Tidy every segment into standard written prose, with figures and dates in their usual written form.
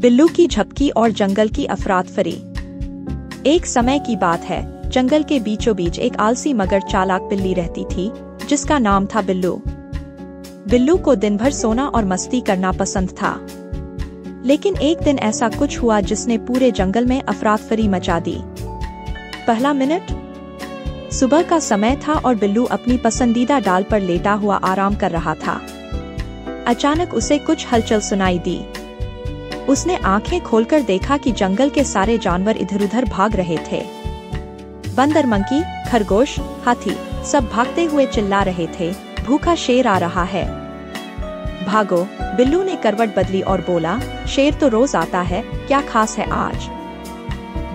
बिल्लू की झपकी और जंगल की अफरातफरी। एक समय की बात है, जंगल के बीचों बीच एक आलसी मगर चालाक बिल्ली रहती थी, जिसका नाम था बिल्लू। बिल्लू को दिन भर सोना और मस्ती करना पसंद था। लेकिन एक दिन ऐसा कुछ हुआ जिसने पूरे जंगल में अफरातफरी मचा दी। पहला मिनट। सुबह का समय था और बिल्लू अपनी पसंदीदा डाल पर लेटा हुआ आराम कर रहा था। अचानक उसे कुछ हलचल सुनाई दी। उसने आंखें खोलकर देखा कि जंगल के सारे जानवर इधर-उधर भाग रहे थे। बंदर, मंकी, खरगोश, हाथी सब भागते हुए चिल्ला रहे थे, भूखा शेर आ रहा है, भागो। बिल्लू ने करवट बदली और बोला, शेर तो रोज आता है, क्या खास है आज।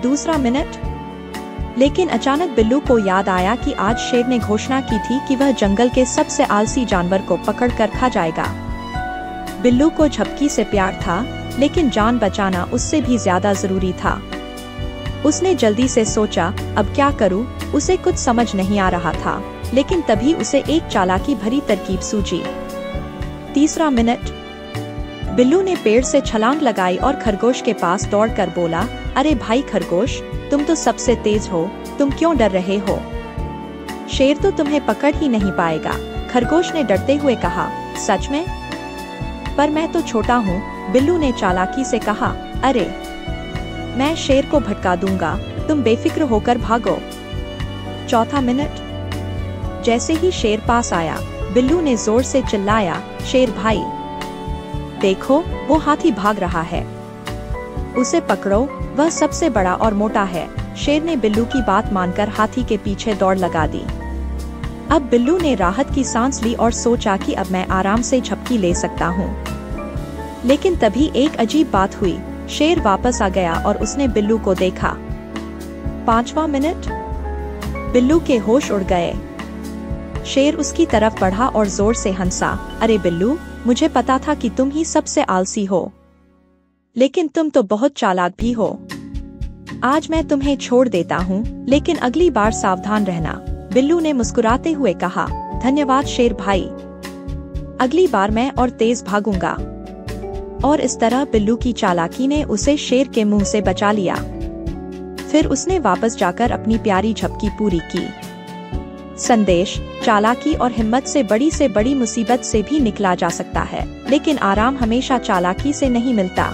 दूसरा मिनट। लेकिन अचानक बिल्लू को याद आया कि आज शेर ने घोषणा की थी कि वह जंगल के सबसे आलसी जानवर को पकड़ कर खा जाएगा। बिल्लू को झपकी से प्यार था, लेकिन जान बचाना उससे भी ज्यादा जरूरी था। उसने जल्दी से सोचा, अब क्या करूं? उसे कुछ समझ नहीं आ रहा था, लेकिन तभी उसे एक चालाकी भरी तरकीब सूझी। तीसरा मिनट। बिल्लू ने पेड़ से छलांग लगाई और खरगोश के पास दौड़कर बोला, अरे भाई खरगोश, तुम तो सबसे तेज हो, तुम क्यों डर रहे हो? शेर तो तुम्हें पकड़ ही नहीं पाएगा। खरगोश ने डरते हुए कहा, सच में? पर मैं तो छोटा हूँ, बिल्लू ने चालाकी से कहा, अरे मैं शेर को भटका दूंगा, तुम बेफिक्र होकर भागो। चौथा मिनट। जैसे ही शेर पास आया, बिल्लू ने जोर से चिल्लाया, शेर भाई देखो, वो हाथी भाग रहा है, उसे पकड़ो, वह सबसे बड़ा और मोटा है। शेर ने बिल्लू की बात मानकर हाथी के पीछे दौड़ लगा दी। अब बिल्लू ने राहत की सांस ली और सोचा कि अब मैं आराम से झपकी ले सकता हूँ। लेकिन तभी एक अजीब बात हुई। शेर वापस आ गया और उसने बिल्लू को देखा। पांचवा मिनट। बिल्लू के होश उड़ गए। शेर उसकी तरफ बढ़ा और जोर से हंसा, अरे बिल्लू, मुझे पता था कि तुम ही सबसे आलसी हो, लेकिन तुम तो बहुत चालाक भी हो। आज मैं तुम्हें छोड़ देता हूँ, लेकिन अगली बार सावधान रहना। बिल्लू ने मुस्कुराते हुए कहा, धन्यवाद शेर भाई, अगली बार मैं और तेज भागूंगा। और इस तरह बिल्लू की चालाकी ने उसे शेर के मुंह से बचा लिया। फिर उसने वापस जाकर अपनी प्यारी झपकी पूरी की। संदेश: चालाकी और हिम्मत से बड़ी मुसीबत से भी निकला जा सकता है, लेकिन आराम हमेशा चालाकी से नहीं मिलता।